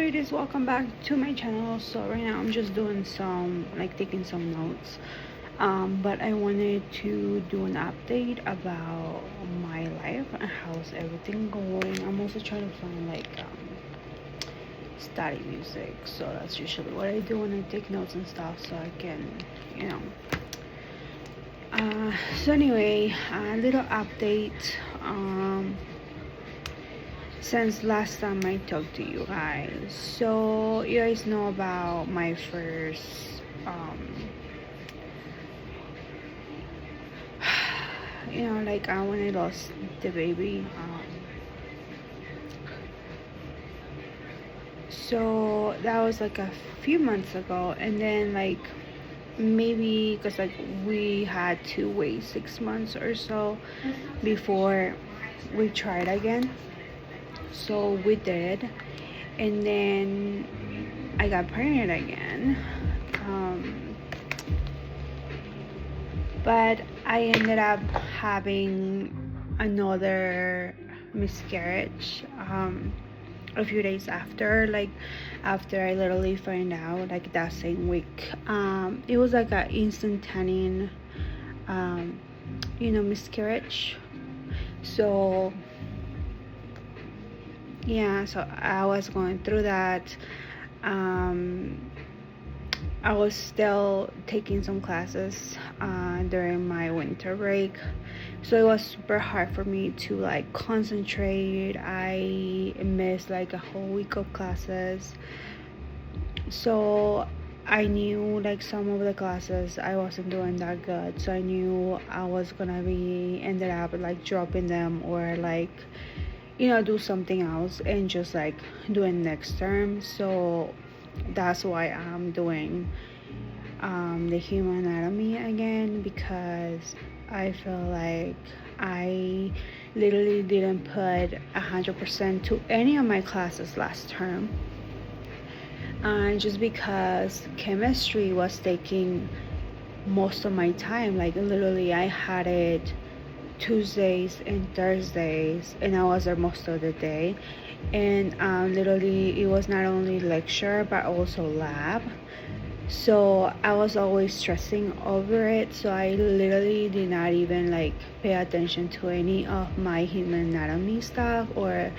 ladies, welcome back to my channel. So right now I'm just doing some taking some notes, but I wanted to do an update about my life and how's everything going. I'm also trying to find study music, so that's usually what I do when I take notes and stuff, so I can you know so anyway, a little update. Since last time I talked to you guys, so you guys know about my first when I lost the baby. So that was like a few months ago, and then maybe because we had to wait 6 months or so before we tried again. So we did, and then I got pregnant again. But I ended up having another miscarriage a few days after I literally found out, that same week. It was like an instantaneous miscarriage. So yeah, so I was going through that. I was still taking some classes during my winter break, so it was super hard for me to concentrate. I missed a whole week of classes, so I knew some of the classes I wasn't doing that good, so I knew I was gonna be ended up dropping them, or do something else and just doing next term. So that's why I'm doing the human anatomy again, because I feel like I literally didn't put 100% to any of my classes last term, just because chemistry was taking most of my time. Literally I had it Tuesdays and Thursdays, and I was there most of the day. And literally it was not only lecture but also lab, so I was always stressing over it. So I literally did not even pay attention to any of my human anatomy stuff, or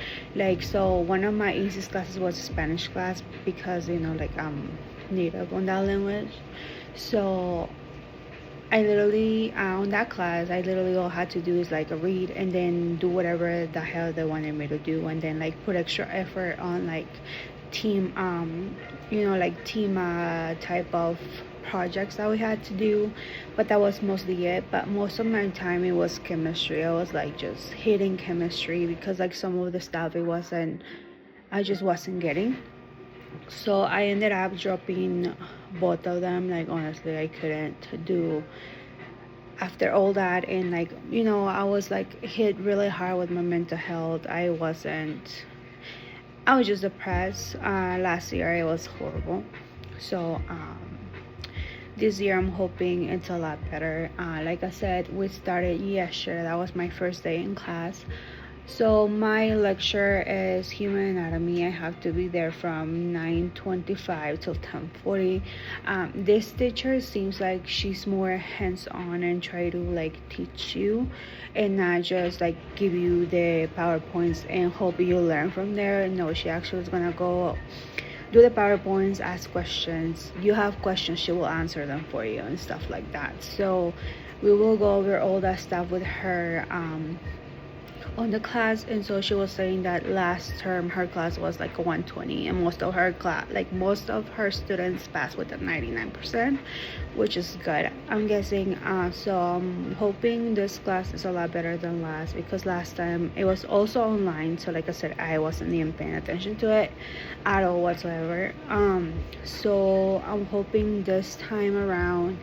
so one of my easiest classes was a Spanish class, because I'm native on that language. So I literally, on that class, I literally all had to do is read and then do whatever the hell they wanted me to do, and then put extra effort on team, team type of projects that we had to do. But that was mostly it. But most of my time it was chemistry. I was just hitting chemistry, because some of the stuff I just wasn't getting. So I ended up dropping both of them. Honestly, I couldn't do after all that. And I was hit really hard with my mental health. I was just depressed. Last year it was horrible. So this year I'm hoping it's a lot better. Like I said, we started yesterday. That was my first day in class. So my lecture is human anatomy. I have to be there from 9:25 till 10:40. This teacher seems like she's more hands-on and try to teach you, and not just give you the PowerPoints and hope you learn from there. No, she actually is gonna go do the PowerPoints, ask questions. You have questions, she will answer them for you and stuff like that. So we will go over all that stuff with her on the class. And so she was saying that last term her class was a 120, and most of her students passed with a 99%, which is good, I'm guessing. So I'm hoping this class is a lot better than last, because last time it was also online. So like I said, I wasn't even paying attention to it at all whatsoever. So I'm hoping this time around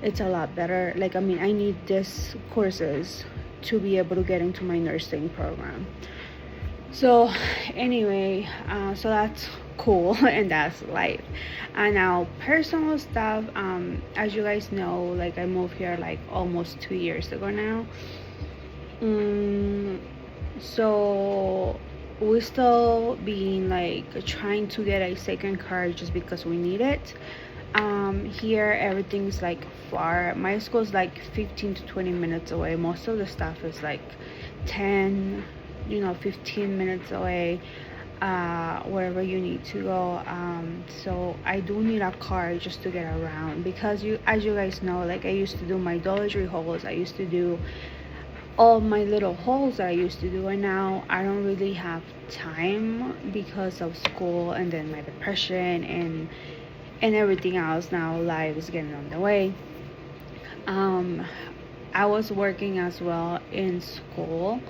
it's a lot better. I need these courses to be able to get into my nursing program. So anyway, so that's cool and that's life. And now personal stuff, as you guys know, I moved here almost 2 years ago now. So we still being like trying to get a second car just because we need it. Here everything's like far. My school is like 15 to 20 minutes away. Most of the stuff is like 10, 15 minutes away, wherever you need to go. So I do need a car just to get around, because as you guys know, like I used to do my Dollar Tree hauls, I used to do all my little hauls that I used to do, and now I don't really have time because of school and then my depression and everything else. Now life is getting on the way. um I was working as well in school,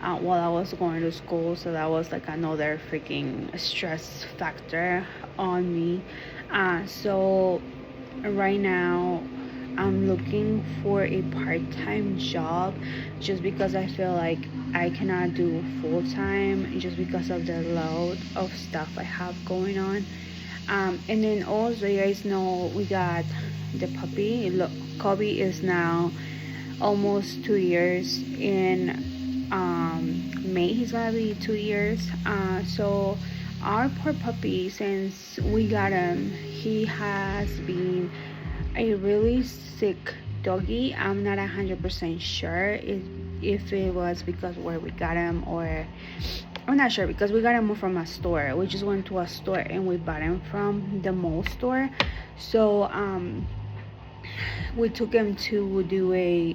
while I was going to school, so that was like another freaking stress factor on me. So right now I'm looking for a part-time job, just because I feel like I cannot do full-time just because of the load of stuff I have going on. And then also, you guys know, we got the puppy. Look, Kobe is now almost 2 years. In May, he's gonna be 2 years. So our poor puppy, since we got him, he has been a really sick doggy. I'm not 100% sure if it was because where we got him, or I'm not sure, because we got him from a store. We just went to a store and we bought him from the mall store. So we took him to do a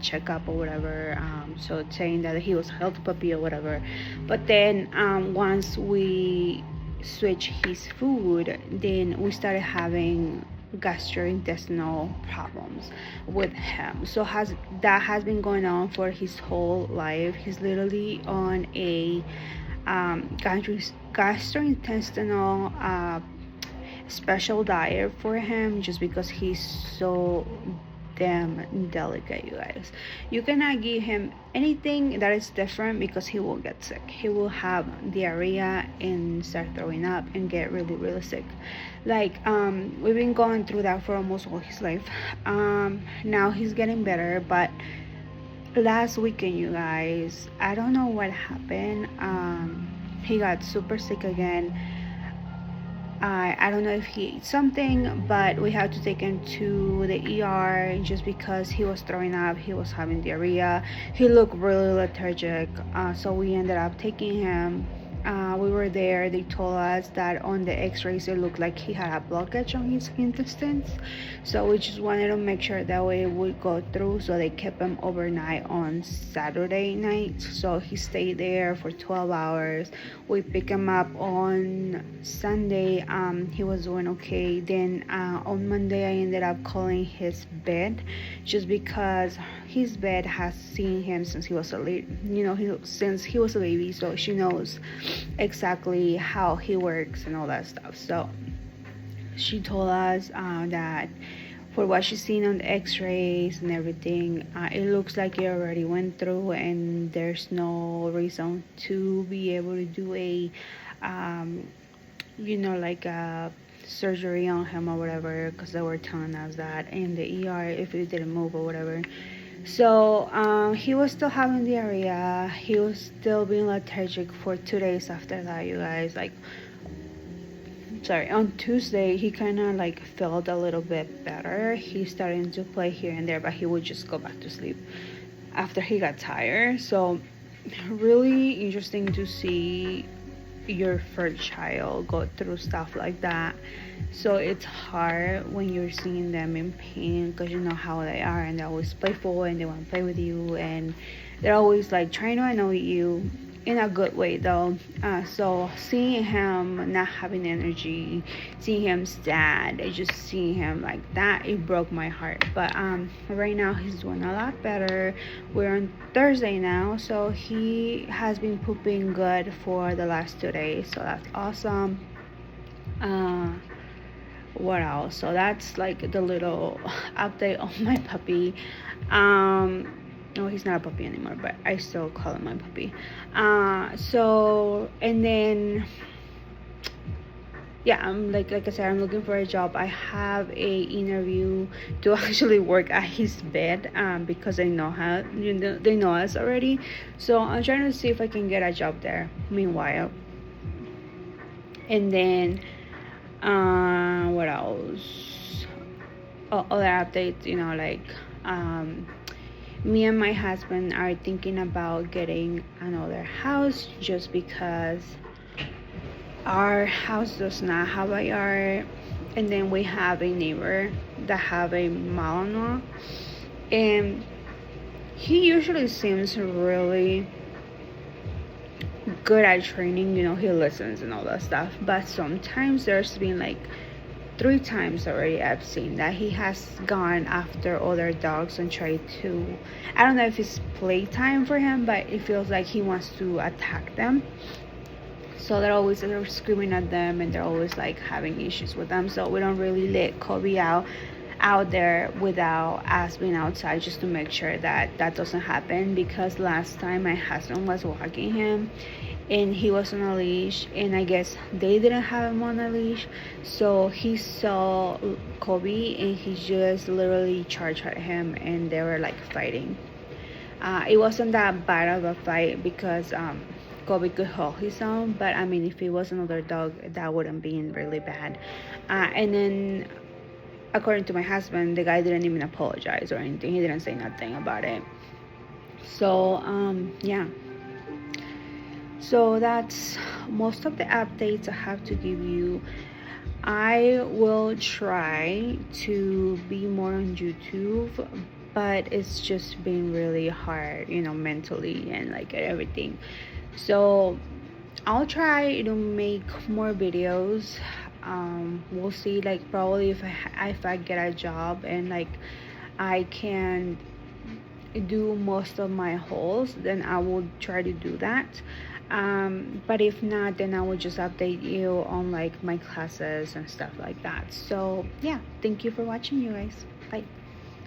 checkup or whatever, so saying that he was a healthy puppy or whatever. But then once we switched his food, then we started having gastrointestinal problems with him. So has been going on for his whole life. He's literally on a gastrointestinal special diet for him, just because he's so damn delicate, you guys. You cannot give him anything that is different, because he will get sick. He will have diarrhea and start throwing up and get really, really sick. Like we've been going through that for almost all his life. Now he's getting better, but last weekend, you guys, I don't know what happened. He got super sick again. I don't know if he ate something, but we had to take him to the ER just because he was throwing up, he was having diarrhea, he looked really lethargic. So we ended up taking him. We were there. They told us that on the x-rays it looked like he had a blockage on his intestines, so we just wanted to make sure that way it would go through. So they kept him overnight on Saturday night, so he stayed there for 12 hours. We picked him up on Sunday. He was doing okay. Then on Monday I ended up calling his bed, just because his bed has seen him since he was since he was a baby, so she knows exactly how he works and all that stuff. So she told us that for what she's seen on the x-rays and everything, it looks like it already went through, and there's no reason to be able to do a like a surgery on him or whatever, because they were telling us that in the ER if it didn't move or whatever. So he was still having diarrhea. He was still being lethargic for 2 days after that, you guys. Like, sorry, on Tuesday he kind of like felt a little bit better. He's starting to play here and there, but he would just go back to sleep after he got tired. So really interesting to see your first child go through stuff like that. So it's hard when you're seeing them in pain, because you know how they are, and they're always playful and they want to play with you, and they're always like trying to annoy you in a good way though. So seeing him not having energy, seeing him sad, just seeing him like that, it broke my heart. But right now he's doing a lot better. We're on Thursday now, so he has been pooping good for the last 2 days, so that's awesome. What else? So that's like the little update on my puppy. No, he's not a puppy anymore, but I still call him my puppy. So and then yeah, I'm like I said, I'm looking for a job. I have a interview to actually work at his bed, because they know how, they know us already. So I'm trying to see if I can get a job there meanwhile. And then what else? Other updates, like, um me and my husband are thinking about getting another house, just because our house does not have a yard. And then we have a neighbor that have a Malinois, and he usually seems really good at training. He listens and all that stuff, but sometimes there's been like 3 times already I've seen that he has gone after other dogs and tried to, I don't know if it's playtime for him, but it feels like he wants to attack them. So they're screaming at them, and they're always like having issues with them. So we don't really let Kobe out there without us being outside, just to make sure that that doesn't happen. Because last time my husband was walking him, and he was on a leash, and I guess they didn't have him on a leash, so he saw Kobe, and he just literally charged at him, and they were like fighting. It wasn't that bad of a fight, because Kobe could hold his own, but I mean, if it was another dog, that wouldn't be really bad. And then, according to my husband, the guy didn't even apologize or anything. He didn't say nothing about it. So yeah. So that's most of the updates I have to give you. I will try to be more on YouTube, but it's just been really hard, mentally and like everything. So I'll try to make more videos. We'll see, like, probably if I get a job, and like I can do most of my hauls, then I will try to do that. But if not, then I will just update you on like my classes and stuff like that. So yeah, thank you for watching, you guys. Bye.